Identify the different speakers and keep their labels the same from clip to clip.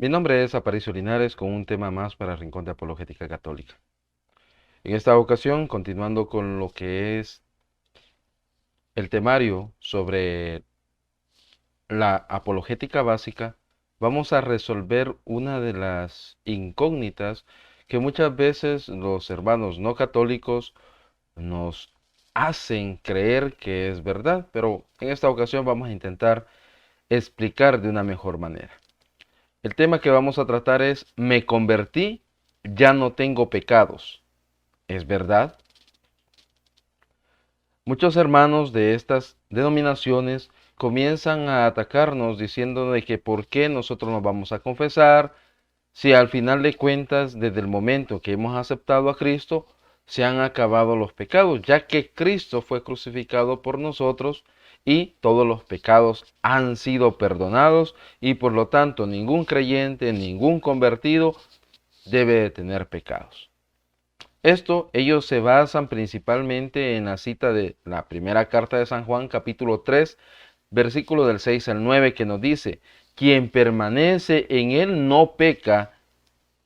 Speaker 1: Mi nombre es Aparicio Linares con un tema más para Rincón de Apologética Católica. En esta ocasión, continuando con lo que es el temario sobre la apologética básica, vamos a resolver una de las incógnitas que muchas veces los hermanos no católicos nos hacen creer que es verdad, pero en esta ocasión vamos a intentar explicar de una mejor manera. El tema que vamos a tratar es: me convertí, ya no tengo pecados. ¿Es verdad? Muchos hermanos de estas denominaciones comienzan a atacarnos diciendo de que por qué nosotros nos vamos a confesar si al final de cuentas, desde el momento que hemos aceptado a Cristo, se han acabado los pecados, ya que Cristo fue crucificado por nosotros y todos los pecados han sido perdonados, y por lo tanto ningún creyente, ningún convertido debe de tener pecados. Esto ellos se basan principalmente en la cita de la primera carta de San Juan, capítulo 3, versículo del 6 al 9, que nos dice: quien permanece en él no peca,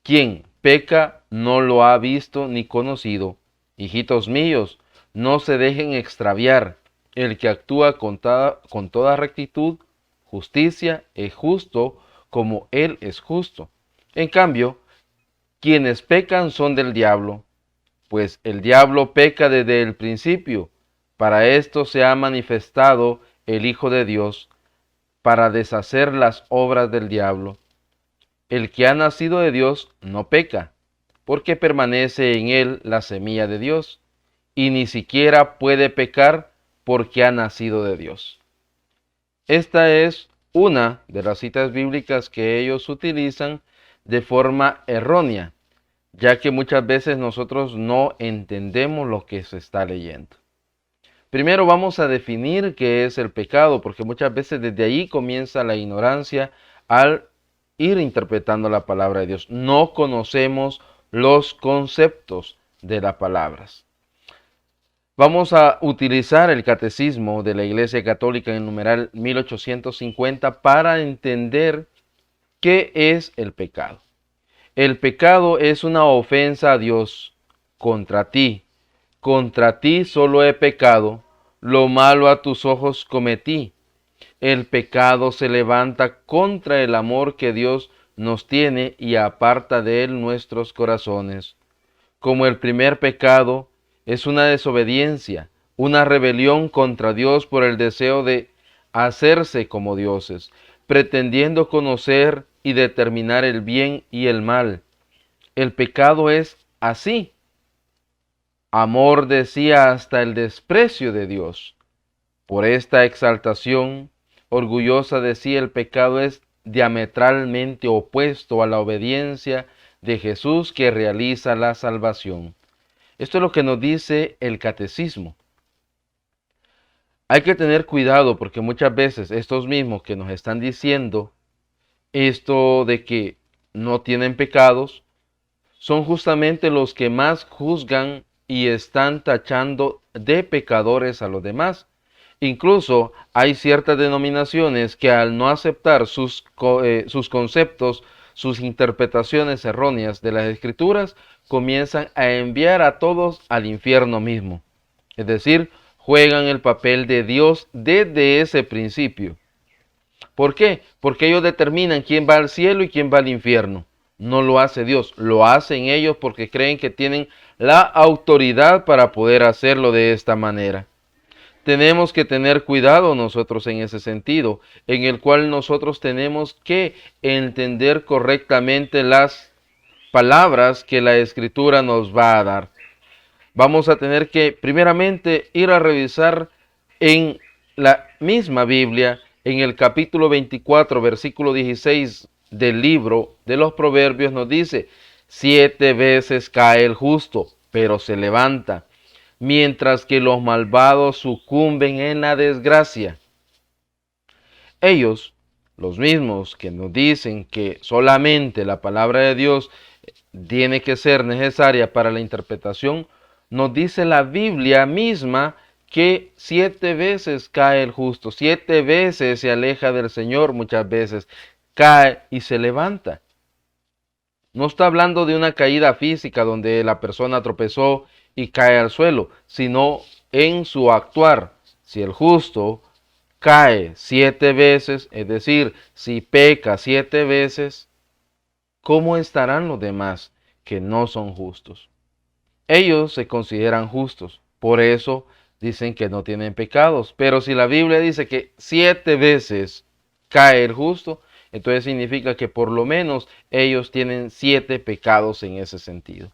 Speaker 1: quien peca no lo ha visto ni conocido. Hijitos míos, no se dejen extraviar. El que actúa con toda rectitud, justicia, es justo como él es justo. En cambio, quienes pecan son del diablo, pues el diablo peca desde el principio. Para esto se ha manifestado el Hijo de Dios, para deshacer las obras del diablo. El que ha nacido de Dios no peca, porque permanece en él la semilla de Dios, y ni siquiera puede pecar porque ha nacido de Dios. Esta es una de las citas bíblicas que ellos utilizan de forma errónea, ya que muchas veces nosotros no entendemos lo que se está leyendo. Primero vamos a definir qué es el pecado, porque muchas veces desde ahí comienza la ignorancia al ir interpretando la palabra de Dios. No conocemos los conceptos de las palabras. Vamos a utilizar el catecismo de la Iglesia Católica en el numeral 1850 para entender qué es el pecado. El pecado es una ofensa a Dios contra ti. Contra ti solo he pecado, lo malo a tus ojos cometí. El pecado se levanta contra el amor que Dios nos tiene y aparta de él nuestros corazones. Como el primer pecado es una desobediencia, una rebelión contra Dios por el deseo de hacerse como dioses, pretendiendo conocer y determinar el bien y el mal. El pecado es así. Amor decía hasta el desprecio de Dios. Por esta exaltación orgullosa de sí, el pecado es diametralmente opuesto a la obediencia de Jesús, que realiza la salvación. Esto es lo que nos dice el catecismo. Hay que tener cuidado, porque muchas veces estos mismos que nos están diciendo esto de que no tienen pecados son justamente los que más juzgan y están tachando de pecadores a los demás. Incluso hay ciertas denominaciones que, al no aceptar sus conceptos, sus interpretaciones erróneas de las Escrituras, comienzan a enviar a todos al infierno mismo. Es decir, juegan el papel de Dios desde ese principio. ¿Por qué? Porque ellos determinan quién va al cielo y quién va al infierno. No lo hace Dios, lo hacen ellos porque creen que tienen la autoridad para poder hacerlo de esta manera. Tenemos que tener cuidado nosotros en ese sentido, en el cual nosotros tenemos que entender correctamente las palabras que la Escritura nos va a dar. Vamos a tener que primeramente ir a revisar en la misma Biblia, en el capítulo 24, versículo 16 del libro de los Proverbios, nos dice: 7 veces cae el justo, pero se levanta, mientras que los malvados sucumben en la desgracia. Ellos, los mismos que nos dicen que solamente la palabra de Dios tiene que ser necesaria para la interpretación, nos dice la Biblia misma que 7 veces cae el justo, 7 veces se aleja del Señor, muchas veces cae y se levanta. No está hablando de una caída física donde la persona tropezó y cae al suelo, sino en su actuar. Si el justo cae 7 veces, es decir, si peca 7 veces, ¿cómo estarán los demás que no son justos? Ellos se consideran justos, por eso dicen que no tienen pecados. Pero si la Biblia dice que 7 veces cae el justo, entonces significa que por lo menos ellos tienen 7 pecados en ese sentido.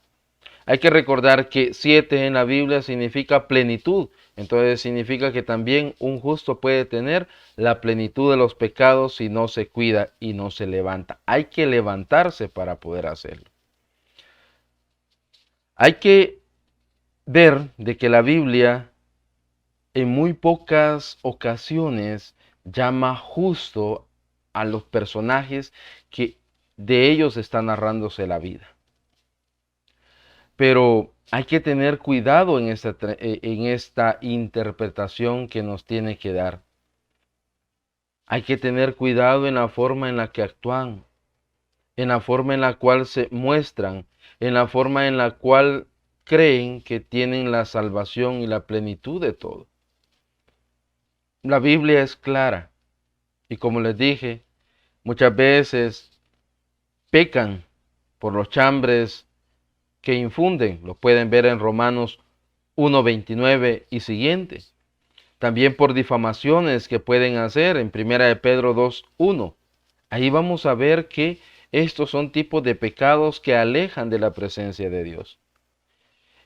Speaker 1: Hay que recordar que 7 en la Biblia significa plenitud. Entonces significa que también un justo puede tener la plenitud de los pecados si no se cuida y no se levanta. Hay que levantarse para poder hacerlo. Hay que ver de que la Biblia en muy pocas ocasiones llama justo a los personajes que de ellos está narrándose la vida. Pero hay que tener cuidado en esta interpretación que nos tiene que dar. Hay que tener cuidado en la forma en la que actúan, en la forma en la cual se muestran, en la forma en la cual creen que tienen la salvación y la plenitud de todo. La Biblia es clara y como les dije, muchas veces pecan por los chambres que infunden. Lo pueden ver en Romanos 1:29 y siguiente. También por difamaciones que pueden hacer en 1 de Pedro 2:1. Ahí vamos a ver que estos son tipos de pecados que alejan de la presencia de Dios.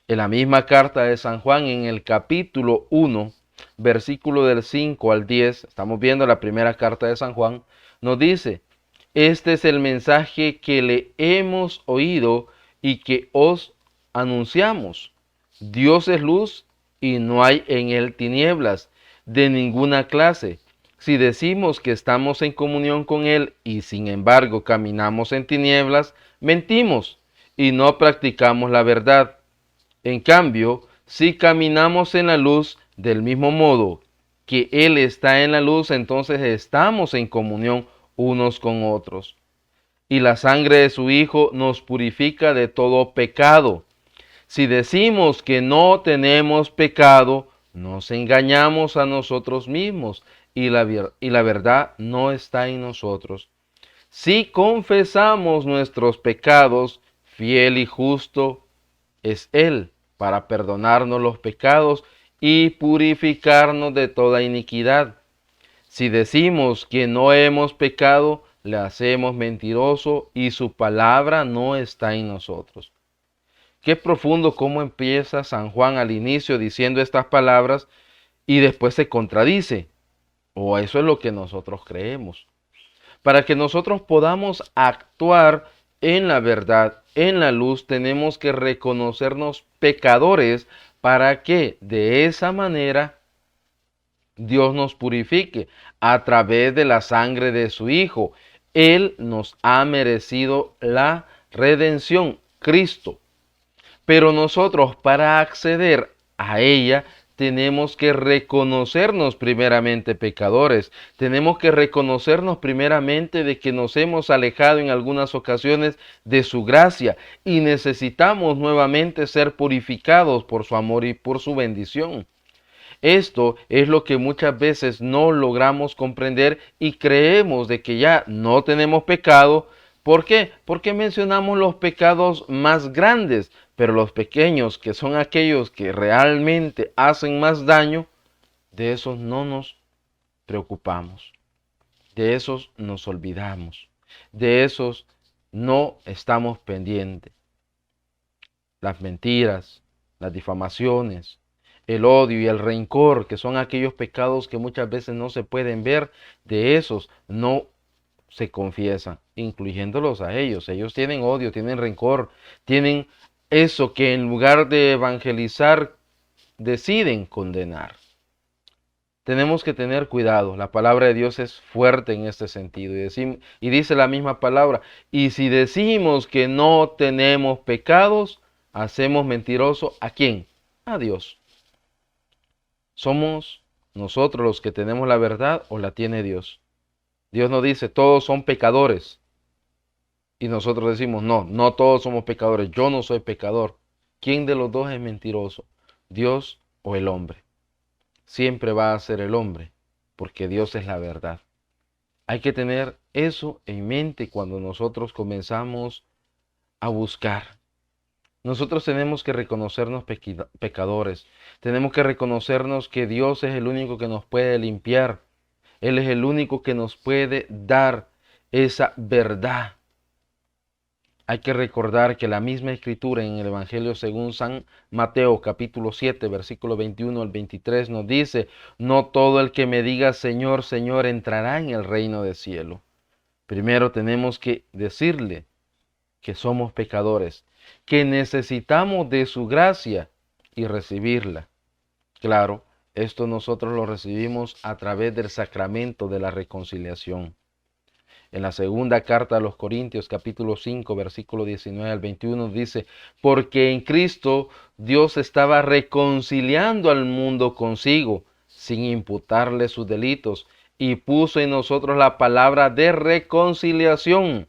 Speaker 1: En la misma carta de San Juan, en el capítulo 1, versículo del 5 al 10, estamos viendo la primera carta de San Juan, nos dice: este es el mensaje que le hemos oído y que os anunciamos. Dios es luz y no hay en él tinieblas de ninguna clase. Si decimos que estamos en comunión con él y sin embargo caminamos en tinieblas, mentimos y no practicamos la verdad. En cambio, si caminamos en la luz del mismo modo que él está en la luz, entonces estamos en comunión unos con otros. Y la sangre de su Hijo nos purifica de todo pecado. Si decimos que no tenemos pecado, nos engañamos a nosotros mismos y la verdad no está en nosotros. Si confesamos nuestros pecados, fiel y justo es Él para perdonarnos los pecados y purificarnos de toda iniquidad. Si decimos que no hemos pecado, le hacemos mentiroso y su palabra no está en nosotros. Qué profundo cómo empieza San Juan al inicio diciendo estas palabras y después se contradice. O eso es lo que nosotros creemos. Para que nosotros podamos actuar en la verdad, en la luz, tenemos que reconocernos pecadores para que de esa manera Dios nos purifique a través de la sangre de su Hijo. Él nos ha merecido la redención, Cristo. Pero nosotros para acceder a ella tenemos que reconocernos primeramente pecadores. Tenemos que reconocernos primeramente de que nos hemos alejado en algunas ocasiones de su gracia y necesitamos nuevamente ser purificados por su amor y por su bendición. Esto es lo que muchas veces no logramos comprender y creemos de que ya no tenemos pecado. ¿Por qué? Porque mencionamos los pecados más grandes, pero los pequeños, que son aquellos que realmente hacen más daño, de esos no nos preocupamos, de esos nos olvidamos, de esos no estamos pendientes. Las mentiras, las difamaciones, el odio y el rencor, que son aquellos pecados que muchas veces no se pueden ver, de esos no se confiesan, incluyéndolos a ellos. Ellos tienen odio, tienen rencor, tienen eso que en lugar de evangelizar, deciden condenar. Tenemos que tener cuidado. La palabra de Dios es fuerte en este sentido. Y dice la misma palabra: y si decimos que no tenemos pecados, hacemos mentiroso ¿a quién? A Dios. ¿Somos nosotros los que tenemos la verdad o la tiene Dios? Dios nos dice, todos son pecadores y nosotros decimos, no, no todos somos pecadores, yo no soy pecador. ¿Quién de los dos es mentiroso? ¿Dios o el hombre? Siempre va a ser el hombre, porque Dios es la verdad. Hay que tener eso en mente cuando nosotros comenzamos a buscar. Nosotros tenemos que reconocernos pecadores. Tenemos que reconocernos que Dios es el único que nos puede limpiar. Él es el único que nos puede dar esa verdad. Hay que recordar que la misma escritura en el Evangelio según San Mateo capítulo 7 versículo 21 al 23 nos dice, no todo el que me diga Señor, Señor entrará en el reino del cielo. Primero tenemos que decirle que somos pecadores, que necesitamos de su gracia y recibirla. Claro, esto nosotros lo recibimos a través del sacramento de la reconciliación. En la segunda carta a los Corintios, capítulo 5, versículo 19 al 21, dice, porque en Cristo Dios estaba reconciliando al mundo consigo, sin imputarle sus delitos, y puso en nosotros la palabra de reconciliación.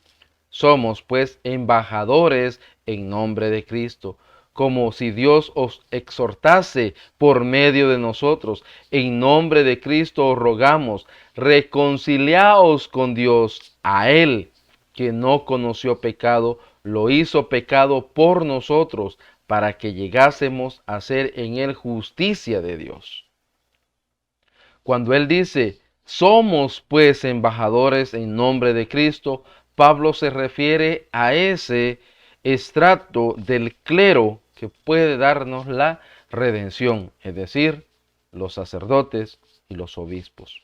Speaker 1: Somos, pues, embajadores en nombre de Cristo, como si Dios os exhortase por medio de nosotros. En nombre de Cristo os rogamos, reconciliaos con Dios. A Él, que no conoció pecado, lo hizo pecado por nosotros, para que llegásemos a ser en Él justicia de Dios. Cuando Él dice, somos pues embajadores en nombre de Cristo, Pablo se refiere a ese estrato del clero que puede darnos la redención, es decir, los sacerdotes y los obispos.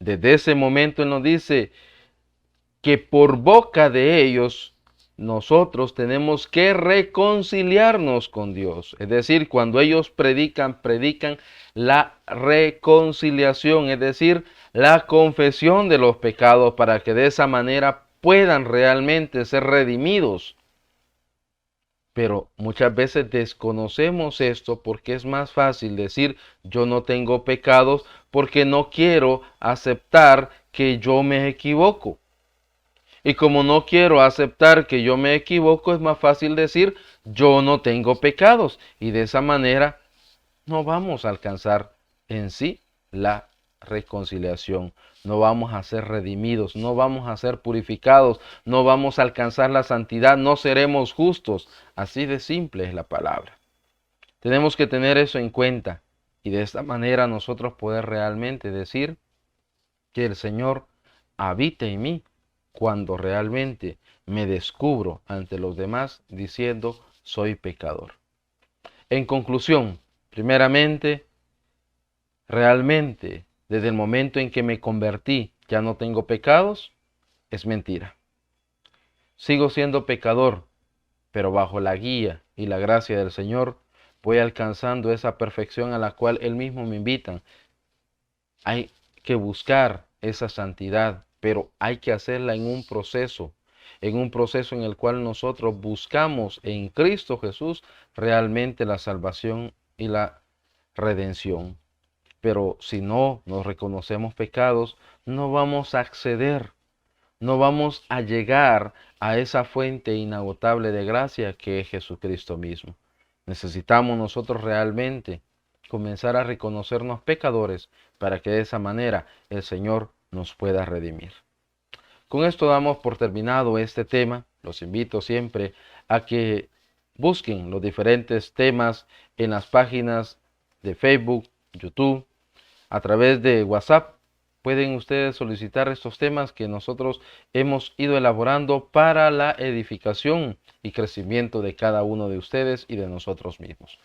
Speaker 1: Desde ese momento él nos dice que por boca de ellos nosotros tenemos que reconciliarnos con Dios. Es decir, cuando ellos predican la reconciliación, es decir, la confesión de los pecados para que de esa manera puedan realmente ser redimidos. Pero muchas veces desconocemos esto porque es más fácil decir yo no tengo pecados porque no quiero aceptar que yo me equivoco. Y como no quiero aceptar que yo me equivoco, es más fácil decir yo no tengo pecados. Y de esa manera no vamos a alcanzar en sí la reconciliación. No vamos a ser redimidos, no vamos a ser purificados, no vamos a alcanzar la santidad, no seremos justos. Así de simple es la palabra. Tenemos que tener eso en cuenta y de esta manera nosotros poder realmente decir que el Señor habite en mí cuando realmente me descubro ante los demás diciendo soy pecador. En conclusión, primeramente, realmente desde el momento en que me convertí ya no tengo pecados, es mentira. Sigo siendo pecador, pero bajo la guía y la gracia del Señor voy alcanzando esa perfección a la cual Él mismo me invita. Hay que buscar esa santidad, pero hay que hacerla en un proceso en el cual nosotros buscamos en Cristo Jesús realmente la salvación y la redención. Pero si no nos reconocemos pecados, no vamos a acceder, no vamos a llegar a esa fuente inagotable de gracia que es Jesucristo mismo. Necesitamos nosotros realmente comenzar a reconocernos pecadores para que de esa manera el Señor nos pueda redimir. Con esto damos por terminado este tema. Los invito siempre a que busquen los diferentes temas en las páginas de Facebook, YouTube, a través de WhatsApp. Pueden ustedes solicitar estos temas que nosotros hemos ido elaborando para la edificación y crecimiento de cada uno de ustedes y de nosotros mismos.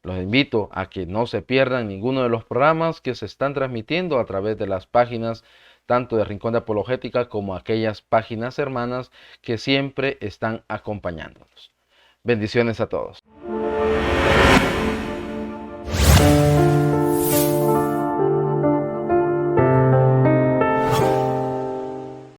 Speaker 1: Los invito a que no se pierdan ninguno de los programas que se están transmitiendo a través de las páginas tanto de Rincón de Apologética como aquellas páginas hermanas que siempre están acompañándonos. Bendiciones a todos.